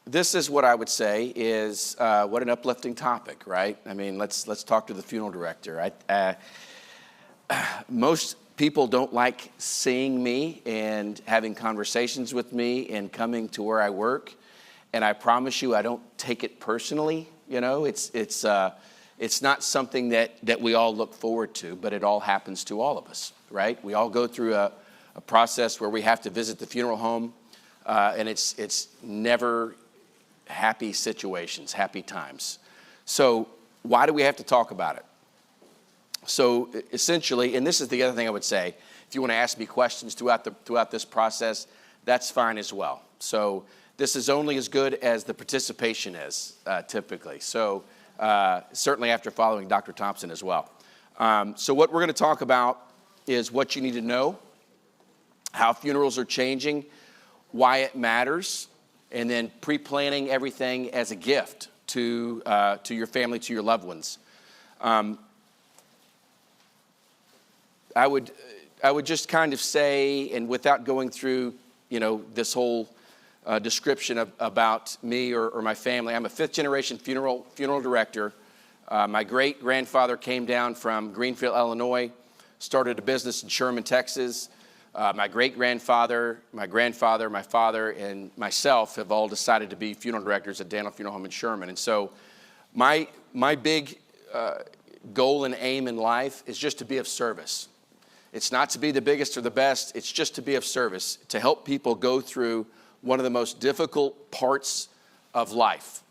this is what I would say is what an uplifting topic, right? I mean, let's talk to the funeral director. Most people don't like seeing me and having conversations with me and coming to where I work, and I promise you, I don't take it personally. You know, it's not something that we all look forward to, but it all happens to all of us, right? We all go through a process where we have to visit the funeral home, and it's never happy situations, happy times. So why do we have to talk about it? So essentially, and this is the other thing I would say, if you want to ask me questions throughout this process, that's fine as well. So this is only as good as the participation is, typically. So certainly after following Dr. Thompson as well. So what we're going to talk about is what you need to know, how funerals are changing, why it matters, and then pre-planning everything as a gift to your family, to your loved ones. I would just kind of say, and without going through, this whole description about me or my family, I'm a fifth-generation funeral director. My great-grandfather came down from Greenfield, Illinois, started a business in Sherman, Texas. My great-grandfather, my grandfather, my father, and myself have all decided to be funeral directors at Dannel Funeral Home in Sherman. And so my big goal and aim in life is just to be of service. It's not to be the biggest or the best. It's just to be of service, to help people go through one of the most difficult parts of life,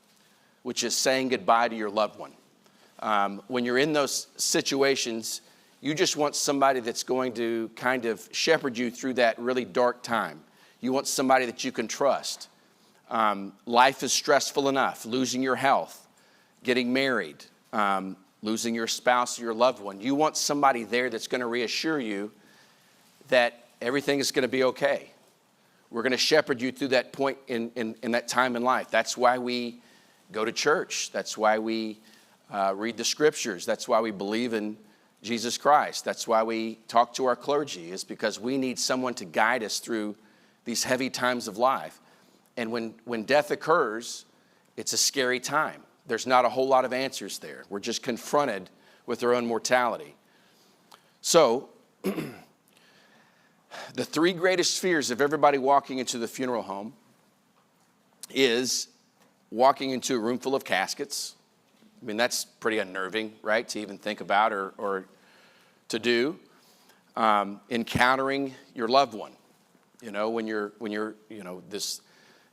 which is saying goodbye to your loved one. When you're in those situations, you just want somebody that's going to kind of shepherd you through that really dark time. You want somebody that you can trust. Life is stressful enough, losing your health, getting married, losing your spouse or your loved one. You want somebody there that's going to reassure you that everything is going to be okay. We're going to shepherd you through that point in that time in life. That's why we go to church. That's why we read the scriptures. That's why we believe in Jesus Christ. That's why we talk to our clergy, is because we need someone to guide us through these heavy times of life. And when death occurs, it's a scary time. There's not a whole lot of answers there. We're just confronted with our own mortality. So, the three greatest fears of everybody walking into the funeral home is walking into a room full of caskets. I mean, that's pretty unnerving, right, to even think about or to do. Encountering your loved one. When this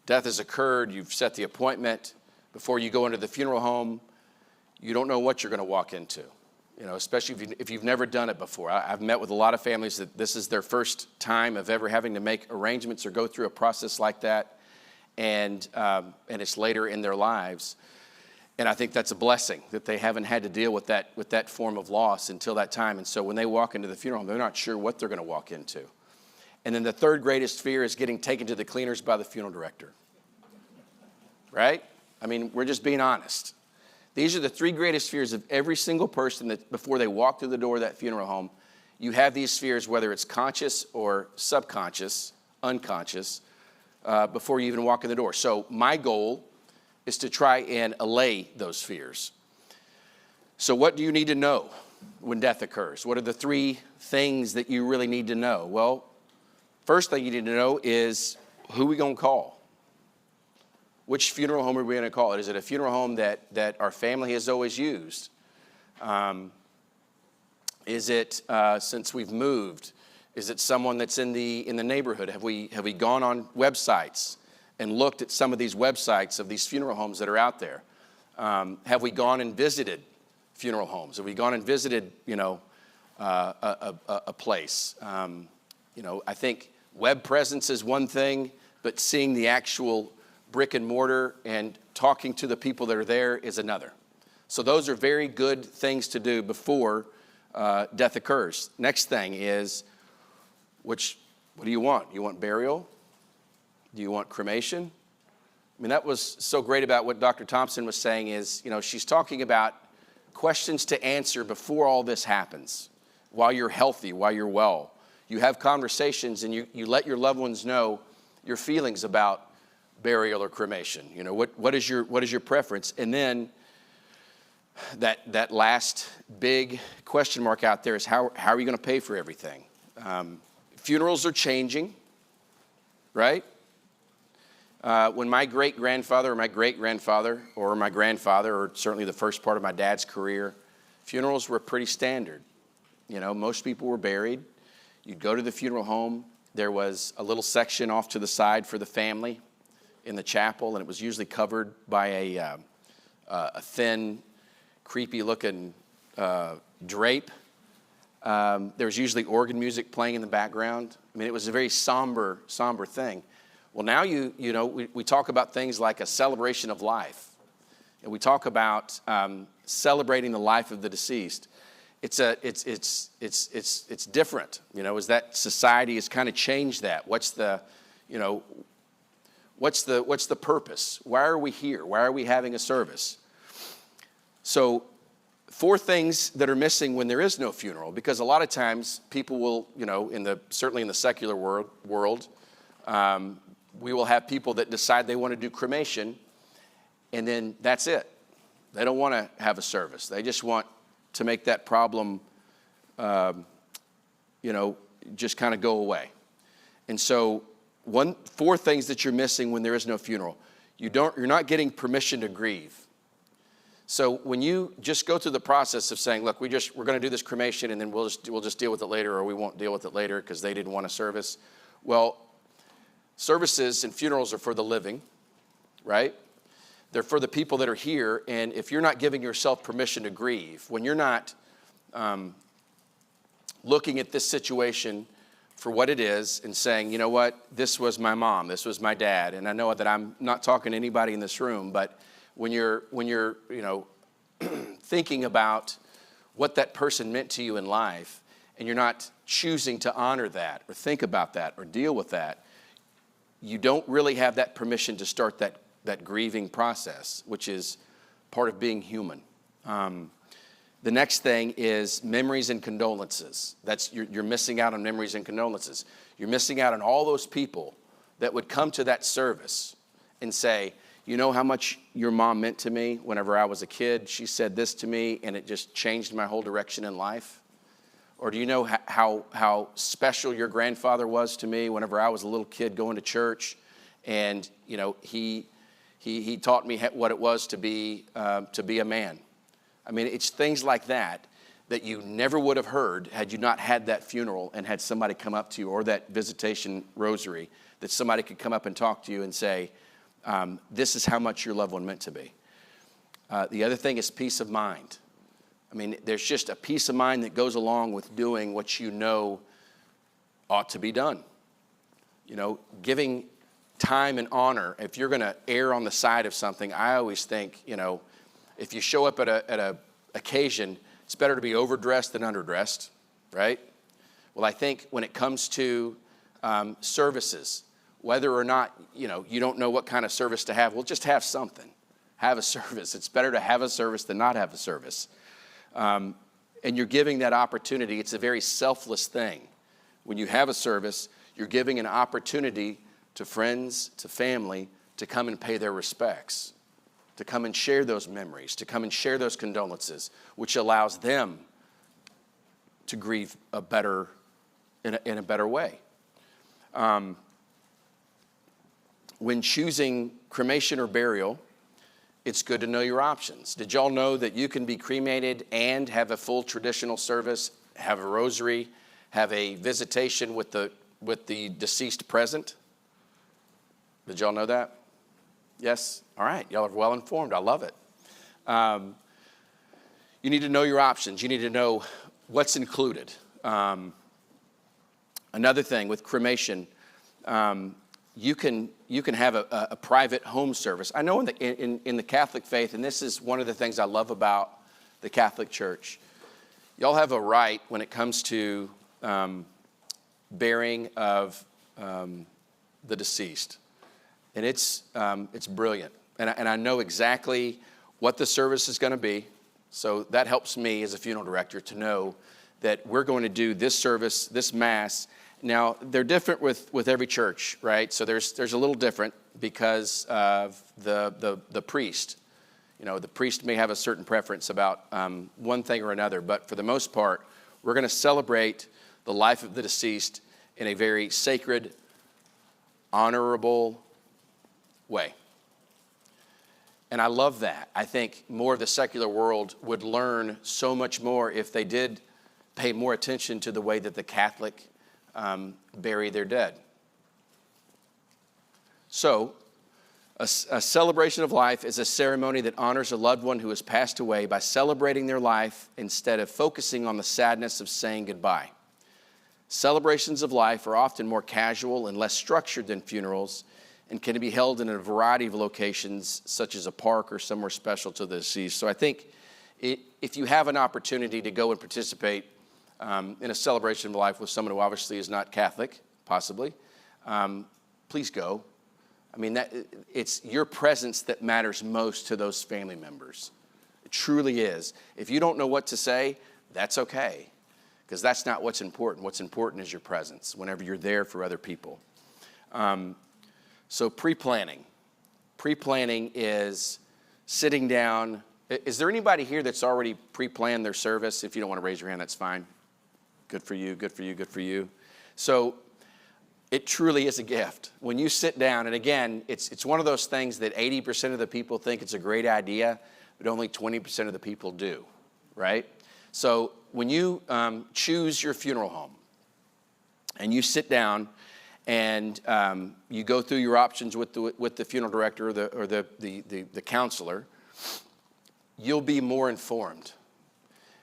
death has occurred, you've set the appointment. Before you go into the funeral home, you don't know what you're going to walk into. Especially if you've never done it before. I've met with a lot of families that this is their first time of ever having to make arrangements or go through a process like that, and it's later in their lives. And I think that's a blessing that they haven't had to deal with that form of loss until that time. And so when they walk into the funeral home, they're not sure what they're going to walk into. And then the third greatest fear is getting taken to the cleaners by the funeral director. Right? I mean, we're just being honest. These are the three greatest fears of every single person that before they walk through the door of that funeral home. You have these fears, whether it's conscious or subconscious, unconscious, before you even walk in the door. So my goal is to try and allay those fears. So what do you need to know when death occurs? What are the three things that you really need to know? Well, first thing you need to know is who we going to call. Which funeral home are we going to call it? Is it a funeral home that our family has always used? Is it, since we've moved, is it someone that's in the neighborhood? Have we gone on websites and looked at some of these websites of these funeral homes that are out there? Have we gone and visited funeral homes? Have we gone and visited, a place? I think web presence is one thing, but seeing the actual brick and mortar and talking to the people that are there is another. So those are very good things to do before death occurs. Next thing is, what do you want? You want burial? Do you want cremation? I mean, that was so great about what Dr. Thompson was saying is, she's talking about questions to answer before all this happens, while you're healthy, while you're well. You have conversations and you let your loved ones know your feelings about burial or cremation? You know, what is your preference? And then that last big question mark out there is how are you going to pay for everything? Funerals are changing, right? When my great-grandfather or my great-grandfather or my grandfather, or certainly the first part of my dad's career, funerals were pretty standard. You know, most people were buried. You'd go to the funeral home. There was a little section off to the side for the family in the chapel, and it was usually covered by a thin, creepy-looking drape. There was usually organ music playing in the background. I mean, it was a very somber thing. Well, now we talk about things like a celebration of life, and we talk about celebrating the life of the deceased. It's different, you know, as that society has kind of changed that. What's the purpose? Why are we here? Why are we having a service? So 4 things that are missing when there is no funeral, because a lot of times people will, you know, certainly in the secular world, we will have people that decide they want to do cremation, and then that's it. They don't want to have a service. They just want to make that problem, just kind of go away. And so 4 things that you're missing when there is no funeral. You're not getting permission to grieve. So when you just go through the process of saying, look, we're going to do this cremation, and then we'll just deal with it later, or we won't deal with it later because they didn't want a service. Well, services and funerals are for the living, right? They're for the people that are here, and if you're not giving yourself permission to grieve, when you're not looking at this situation for what it is and saying, you know what, this was my mom, this was my dad, and I know that I'm not talking to anybody in this room, but when you're thinking about what that person meant to you in life, and you're not choosing to honor that or think about that or deal with that, you don't really have that permission to start that grieving process, which is part of being human. The next thing is memories and condolences. You're missing out on memories and condolences. You're missing out on all those people that would come to that service and say, you know how much your mom meant to me whenever I was a kid? She said this to me, and it just changed my whole direction in life. Or do you know how special your grandfather was to me whenever I was a little kid going to church? And, you know, he taught me what it was to be a man. I mean, it's things like that you never would have heard had you not had that funeral and had somebody come up to you, or that visitation rosary, that somebody could come up and talk to you and say, this is how much your loved one meant to be. The other thing is peace of mind. I mean, there's just a peace of mind that goes along with doing what you know ought to be done. You know, giving time and honor. If you're going to err on the side of something, I always think, you know, if you show up at a occasion, it's better to be overdressed than underdressed, right? Well, I think when it comes to services, whether or not, you know, you don't know what kind of service to have, well, just have something. Have a service. It's better to have a service than not have a service. And you're giving that opportunity. It's a very selfless thing. When you have a service, you're giving an opportunity to friends, to family, to come and pay their respects, to come and share those memories, to come and share those condolences, which allows them to grieve in a better way. When choosing cremation or burial, it's good to know your options. Did y'all know that you can be cremated and have a full traditional service, have a rosary, have a visitation with the deceased present? Did y'all know that? Yes? All right. Y'all are well informed. I love it. You need to know your options. You need to know what's included. Another thing with cremation, you can have a private home service. I know in the Catholic faith, and this is one of the things I love about the Catholic Church, y'all have a right when it comes to burying of the deceased. And it's brilliant. And I know exactly what the service is going to be. So that helps me as a funeral director to know that we're going to do this service, this mass. Now, they're different with every church, right? So there's a little different. because of the priest. You know, the priest may have a certain preference about one thing or another, but for the most part, we're going to celebrate the life of the deceased in a very sacred, honorable way. And I love that. I think more of the secular world would learn so much more if they did pay more attention to the way that the Catholic bury their dead. So, a celebration of life is a ceremony that honors a loved one who has passed away by celebrating their life instead of focusing on the sadness of saying goodbye. Celebrations of life are often more casual and less structured than funerals and can be held in a variety of locations, such as a park or somewhere special to the deceased. So I think if you have an opportunity to go and participate in a celebration of life with someone who obviously is not Catholic, possibly, please go. I mean, it's your presence that matters most to those family members. It truly is. If you don't know what to say, that's okay, because that's not what's important. What's important is your presence whenever you're there for other people. So pre-planning. Pre-planning is sitting down. Is there anybody here that's already pre-planned their service? If you don't want to raise your hand, that's fine. Good for you, good for you, good for you. So it truly is a gift. When you sit down, and again, it's one of those things that 80% of the people think it's a great idea, but only 20% of the people do, right? So when you choose your funeral home and you sit down and you go through your options with the funeral director or the counselor, you'll be more informed.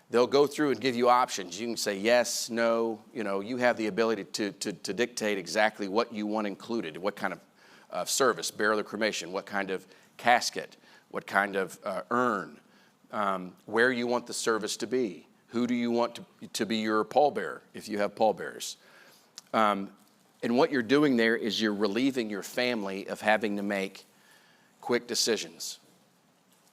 They'll go through and give you options. You can say yes, no. You know, you have the ability to dictate exactly what you want included, what kind of service, burial or cremation, what kind of casket, what kind of urn, where you want the service to be, who do you want to be your pallbearer if you have pallbearers. And what you're doing there is you're relieving your family of having to make quick decisions.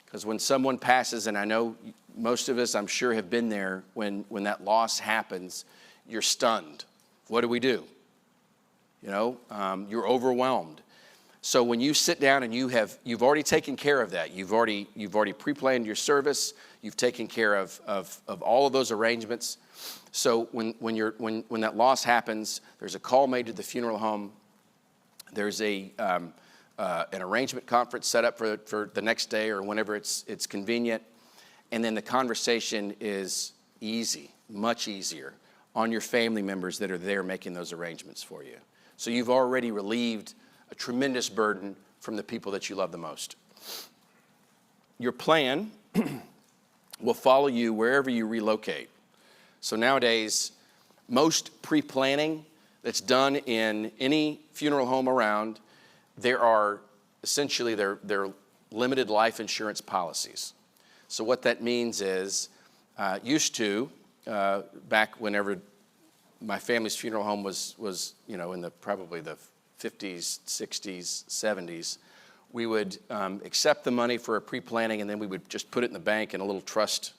Because when someone passes, and I know most of us, I'm sure, have been there, when that loss happens, you're stunned. What do we do? You know, you're overwhelmed. So when you sit down and you've already taken care of that, you've already pre-planned your service, you've taken care of all of those arrangements. So when that loss happens, there's a call made to the funeral home. There's an arrangement conference set up for the next day or whenever it's convenient. And then the conversation is easy, much easier, on your family members that are there making those arrangements for you. So you've already relieved a tremendous burden from the people that you love the most. Your plan will follow you wherever you relocate. So nowadays, most pre-planning that's done in any funeral home around, there are essentially they're limited life insurance policies. So what that means is, used to, back whenever my family's funeral home was in probably the 50s, 60s, 70s, we would accept the money for a pre-planning, and then we would just put it in the bank in a little trust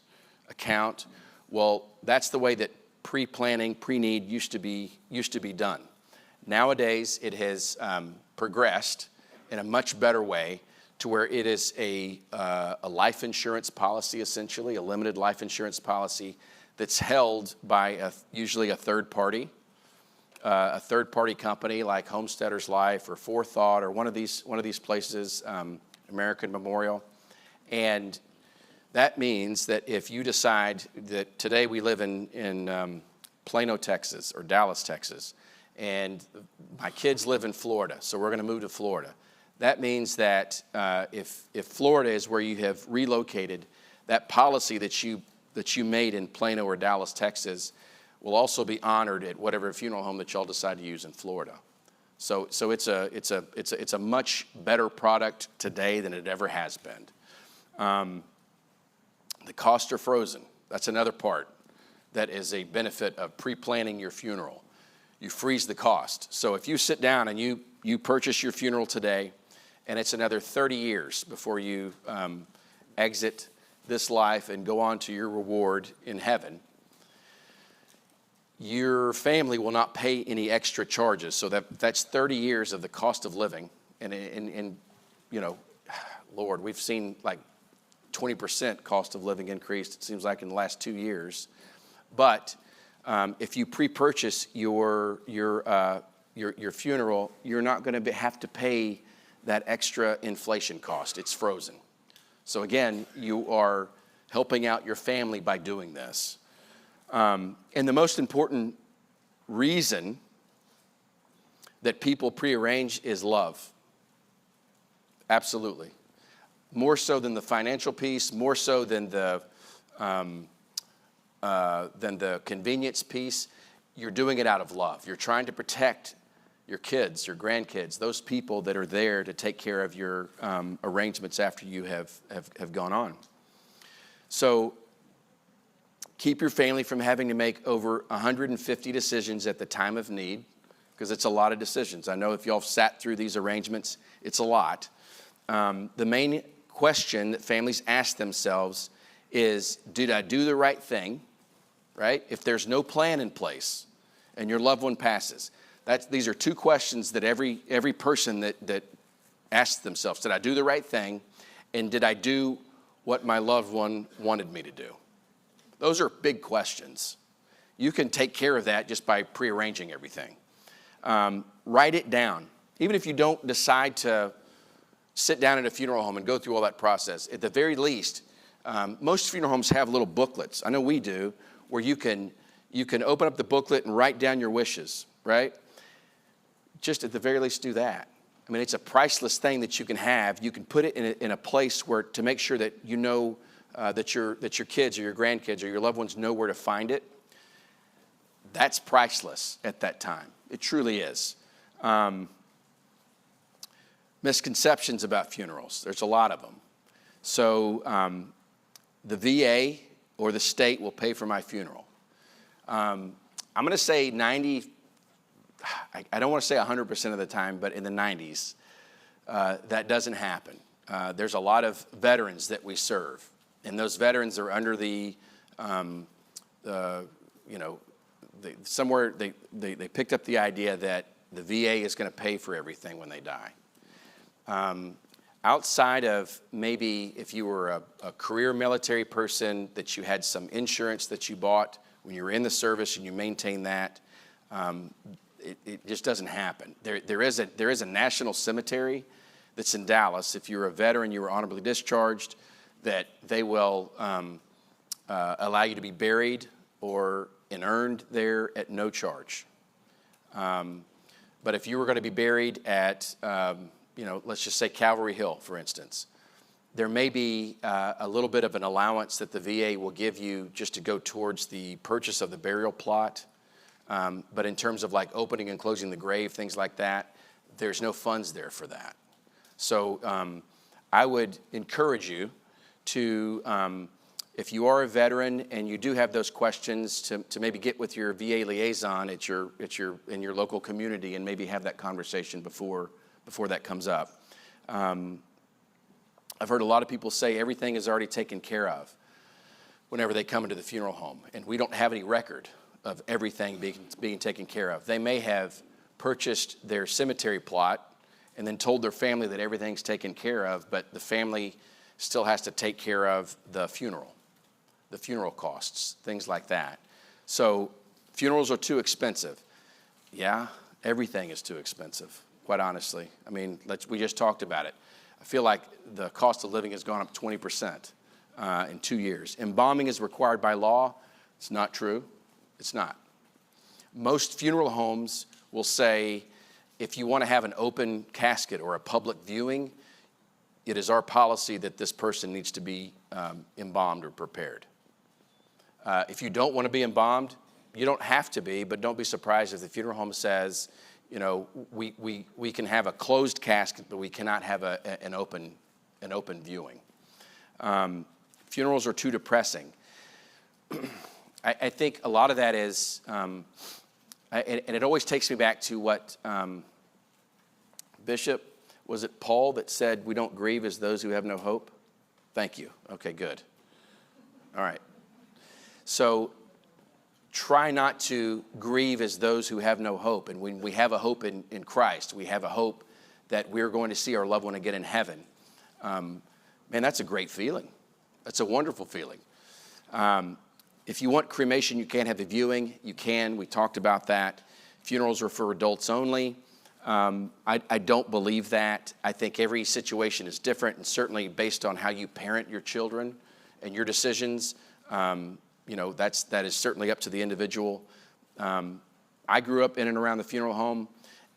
account. Well, that's the way that pre-planning, pre-need used to be done. Nowadays, it has progressed in a much better way to where it is a life insurance policy, essentially, a limited life insurance policy that's held by usually a third party company like Homesteaders Life or Forethought or one of these places, American Memorial. And that means that if you decide that today we live in Plano, Texas, or Dallas, Texas, and my kids live in Florida, so we're going to move to Florida. That means that if Florida is where you have relocated, that policy that you made in Plano or Dallas, Texas, will also be honored at whatever funeral home that y'all decide to use in Florida. So it's a much better product today than it ever has been. The costs are frozen. That's another part that is a benefit of pre-planning your funeral. You freeze the cost. So if you sit down and you purchase your funeral today, and it's another 30 years before you exit this life and go on to your reward in heaven, your family will not pay any extra charges. So that's 30 years of the cost of living And you know, Lord, we've seen like 20% cost of living increased, it seems like, in the last 2 years. But if you pre-purchase your funeral, you're not going to have to pay that extra inflation cost. It's frozen. So again, you are helping out your family by doing this. And the most important reason that people prearrange is love. Absolutely. More so than the financial piece, more so than the convenience piece. You're doing it out of love. You're trying to protect your kids, your grandkids, those people that are there to take care of your arrangements after you have gone on. So keep your family from having to make over 150 decisions at the time of need, because it's a lot of decisions. I know if y'all have sat through these arrangements, it's a lot. The main question that families ask themselves is, did I do the right thing, right? If there's no plan in place and your loved one passes, these are two questions that every person that asks themselves. Did I do the right thing? And did I do what my loved one wanted me to do? Those are big questions. You can take care of that just by prearranging everything. Write it down. Even if you don't decide to sit down at a funeral home and go through all that process, at the very least, most funeral homes have little booklets. I know we do, where you can open up the booklet and write down your wishes, right? Just at the very least do that. I mean, it's a priceless thing that you can have. You can put it in a place where, to make sure that you know that your kids or your grandkids or your loved ones know where to find it. That's priceless at that time. It truly is. Misconceptions about funerals. There's a lot of them. So the VA or the state will pay for my funeral. I'm going to say 90, I don't want to say 100% of the time, but in the 90s, that doesn't happen. There's a lot of veterans that we serve, and those veterans are under somewhere they picked up the idea that the VA is going to pay for everything when they die. Outside of maybe if you were a career military person, that you had some insurance that you bought when you were in the service and you maintained that, it just doesn't happen. There is a national cemetery that's in Dallas. If you're a veteran, you were honorably discharged, that they will allow you to be buried or inurned there at no charge. But if you were going to be buried at, let's just say Calvary Hill, for instance, there may be a little bit of an allowance that the VA will give you just to go towards the purchase of the burial plot. But in terms of like opening and closing the grave, things like that, there's no funds there for that. So I would encourage you to, if you are a veteran and you do have those questions, to maybe get with your VA liaison in your local community and maybe have that conversation before that comes up. I've heard a lot of people say everything is already taken care of whenever they come into the funeral home, and we don't have any record of everything being taken care of. They may have purchased their cemetery plot and then told their family that everything's taken care of, but the family still has to take care of the funeral costs, things like that. So funerals are too expensive. Yeah, everything is too expensive, quite honestly. I mean, we just talked about it. I feel like the cost of living has gone up 20% in 2 years. Embalming is required by law. It's not true. It's not. Most funeral homes will say, if you want to have an open casket or a public viewing, it is our policy that this person needs to be embalmed or prepared. If you don't want to be embalmed, you don't have to be, but don't be surprised if the funeral home says, we can have a closed casket, but we cannot have an open viewing. Funerals are too depressing. I think a lot of that is, and it always takes me back to what Bishop, was it Paul that said, we don't grieve as those who have no hope? Thank you. Okay, good. All right. So try not to grieve as those who have no hope. And when we have a hope in Christ, we have a hope that we're going to see our loved one again in heaven. Man, that's a great feeling. That's a wonderful feeling. If you want cremation, you can't have a viewing. You can. We talked about that. Funerals are for adults only. I don't believe that. I think every situation is different, and certainly based on how you parent your children and your decisions, that is certainly up to the individual. I grew up in and around the funeral home,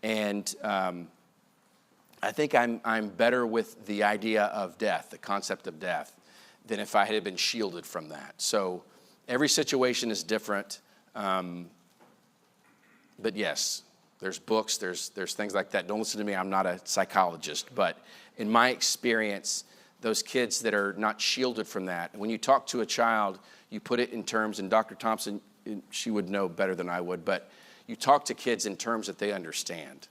and I think I'm better with the idea of death, the concept of death, than if I had been shielded from that. So every situation is different. But yes, there's books, there's things like that. Don't listen to me, I'm not a psychologist. But in my experience, those kids that are not shielded from that, when you talk to a child, you put it in terms, and Dr. Thompson, she would know better than I would, but you talk to kids in terms that they understand.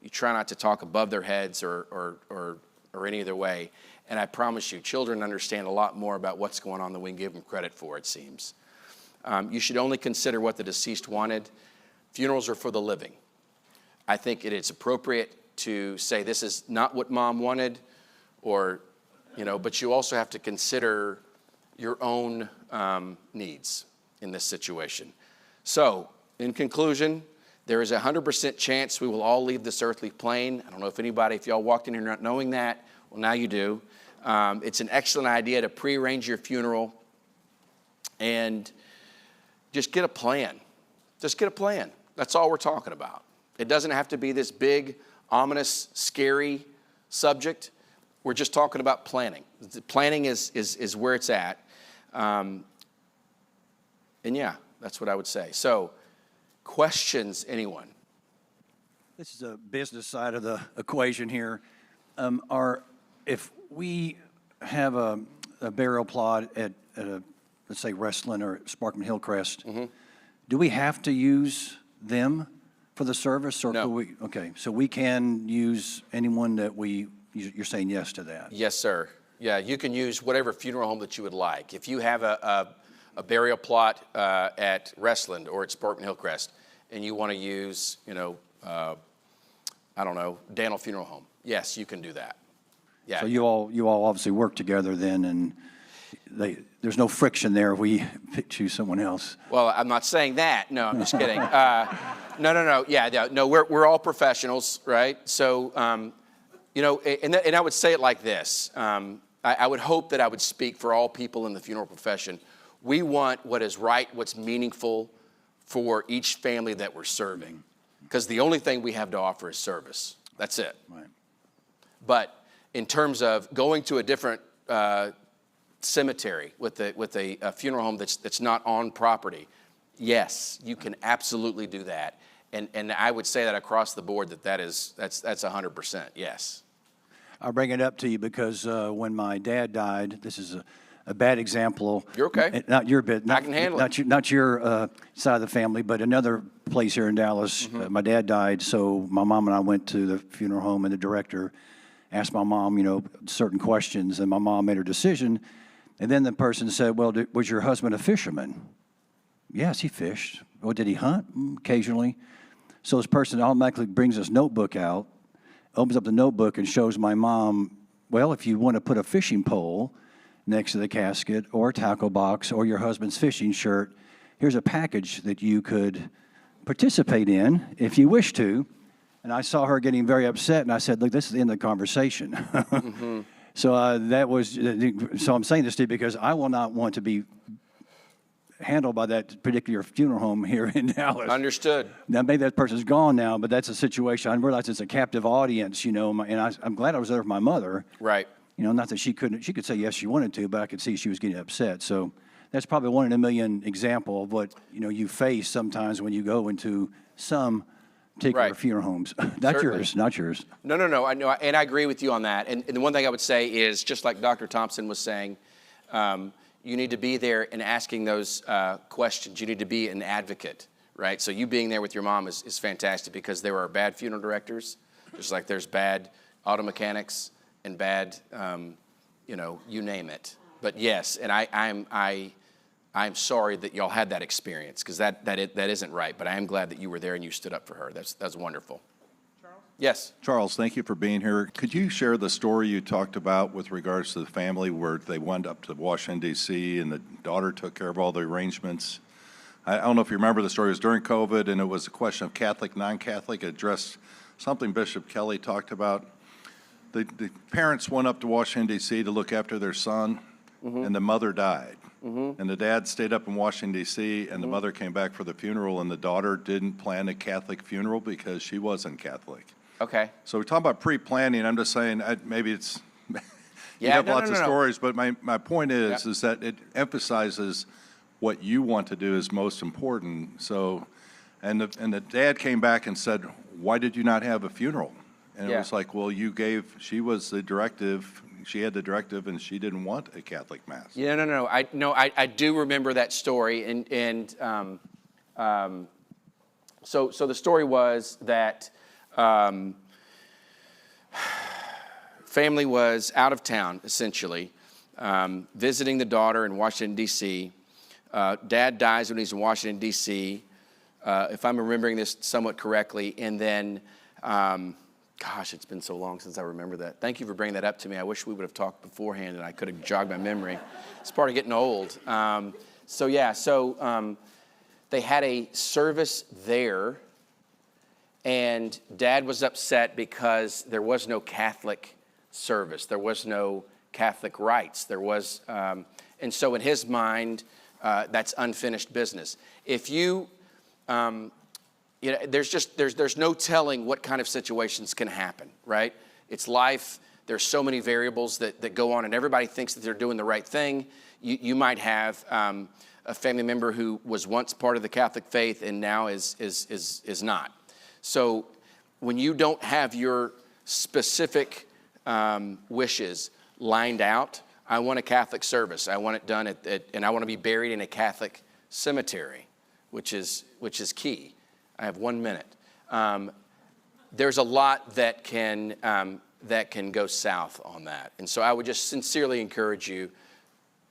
You try not to talk above their heads or any other way. And I promise you, children understand a lot more about what's going on than we give them credit for, it seems. You should only consider what the deceased wanted. Funerals are for the living. I think it's appropriate to say this is not what mom wanted, but you also have to consider your own needs in this situation. So, in conclusion, there is a 100% chance we will all leave this earthly plane. I don't know if y'all walked in here not knowing that. Well, now you do. It's an excellent idea to prearrange your funeral and just get a plan. Just get a plan. That's all we're talking about. It doesn't have to be this big, ominous, scary subject. We're just talking about planning. Planning is where it's at. And yeah, that's what I would say. So, questions, anyone? This is a business side of the equation here. If we have a burial plot at let's say Westland or Sparkman Hillcrest, do we have to use them for the service? Or No. Okay, so we can use anyone that you're saying yes to that? Yes, sir. Yeah, you can use whatever funeral home that you would like. If you have a burial plot at Westland or at Sparkman Hillcrest, and you want to use, Dannel Funeral Home, yes, you can do that. Yeah. So you all obviously work together then, and there's no friction there if we choose someone else. Well, I'm not saying that. No, I'm just kidding. No. Yeah, no. We're all professionals, right? So, and I would say it like this. I would hope that I would speak for all people in the funeral profession. We want what is right, what's meaningful for each family that we're serving, because the only thing we have to offer is service. That's it. Right. But in terms of going to a different cemetery with a funeral home that's not on property, yes, you can absolutely do that. And I would say that across the board that's 100%, yes. I bring it up to you because when my dad died, this is a bad example. You're okay. Not your bit. I can handle it. Not your side of the family, but another place here in Dallas. My dad died, so my mom and I went to the funeral home, and the director asked my mom, certain questions, and my mom made her decision. And then the person said, well, was your husband a fisherman? Yes, he fished. Well, did he hunt? Occasionally. So this person automatically brings this notebook out, opens up the notebook and shows my mom, well, if you want to put a fishing pole next to the casket or a tackle box or your husband's fishing shirt, here's a package that you could participate in if you wish to. And I saw her getting very upset, and I said, look, this is the end of the conversation. So so I'm saying this to you because I will not want to be handled by that particular funeral home here in Dallas. Understood. Now, maybe that person's gone now, but that's a situation. I realize it's a captive audience, and I'm glad I was there for my mother. Right. Not that she could say yes she wanted to, but I could see she was getting upset. So that's probably 1 in a million example of what, you face sometimes when you go into some particular funeral homes. Not yours. No. I know, and I agree with you on that. And the one thing I would say is, just like Dr. Thompson was saying, you need to be there and asking those questions. You need to be an advocate, right? So you being there with your mom is fantastic, because there are bad funeral directors, just like there's bad auto mechanics and bad, you name it. But yes, and I'm sorry that y'all had that experience, because that isn't right. But I am glad that you were there and you stood up for her. That's wonderful. Charles? Yes. Charles, thank you for being here. Could you share the story you talked about with regards to the family where they went up to Washington, D.C., and the daughter took care of all the arrangements? I don't know if you remember the story. It was during COVID, and it was a question of Catholic, non-Catholic. It addressed something Bishop Kelly talked about. The parents went up to Washington, D.C. to look after their son, and the mother died. And the dad stayed up in Washington, D.C., and the mother came back for the funeral, and the daughter didn't plan a Catholic funeral because she wasn't Catholic. Okay. So we're talking about pre-planning. I'm just saying maybe it's you Yeah, have no, lots no, of no. stories, but my point is Yeah. is that it emphasizes what you want to do is most important. So, and the dad came back and said, "Why did you not have a funeral?" And it Yeah. was like, "Well, she was the directive. She had the directive, and she didn't want a Catholic mass." Yeah, no. I do remember that story, so the story was that family was out of town essentially, visiting the daughter in Washington D.C. Dad dies when he's in Washington D.C. If I'm remembering this somewhat correctly, and then. Gosh, it's been so long since I remember that. Thank you for bringing that up to me. I wish we would have talked beforehand and I could have jogged my memory. It's part of getting old. They had a service there, and Dad was upset because there was no Catholic service. There was no Catholic rites. And so in his mind, that's unfinished business. If you... there's no telling what kind of situations can happen, right? It's life. There's so many variables that go on, and everybody thinks that they're doing the right thing. You might have a family member who was once part of the Catholic faith and now is not. So when you don't have your specific wishes lined out, I want a Catholic service. I want it done and I want to be buried in a Catholic cemetery, which is key. I have 1 minute. There's a lot that can go south on that. And so I would just sincerely encourage you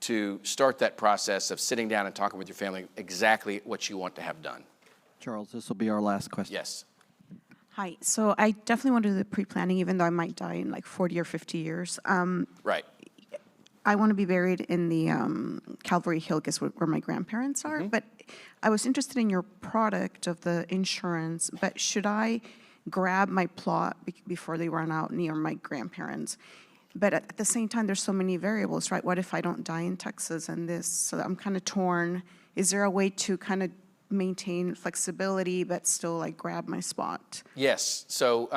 to start that process of sitting down and talking with your family exactly what you want to have done. Charles, this will be our last question. Yes. Hi. So I definitely want to do the pre-planning, even though I might die in like 40 or 50 years. Right. I want to be buried in the Calvary Hill, guess where my grandparents are. But I was interested in your product of the insurance, but should I grab my plot before they run out near my grandparents? But at the same time, there's so many variables, right? What if I don't die in Texas and this? So I'm kind of torn. Is there a way to kind of maintain flexibility but still like grab my spot? Yes. So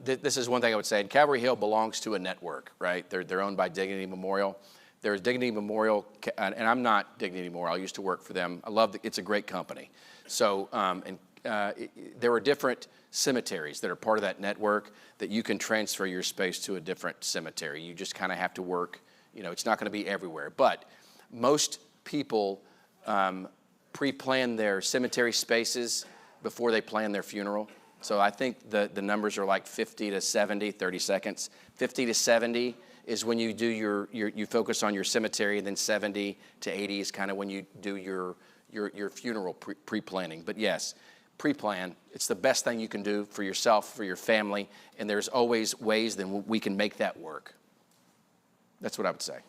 this is one thing I would say. And Calvary Hill belongs to a network, right? They're owned by Dignity Memorial. There's Dignity Memorial, and I'm not Dignity Memorial. I used to work for them. I love it's a great company. So there are different cemeteries that are part of that network that you can transfer your space to a different cemetery. You just kind of have to work. It's not going to be everywhere. But most people pre-plan their cemetery spaces before they plan their funeral. So I think the numbers are like 50 to 70, 30 seconds. 50 to 70 is when you do you focus on your cemetery, and then 70 to 80 is kind of when you do your funeral pre-planning. But yes, pre-plan. It's the best thing you can do for yourself, for your family, and there's always ways that we can make that work. That's what I would say.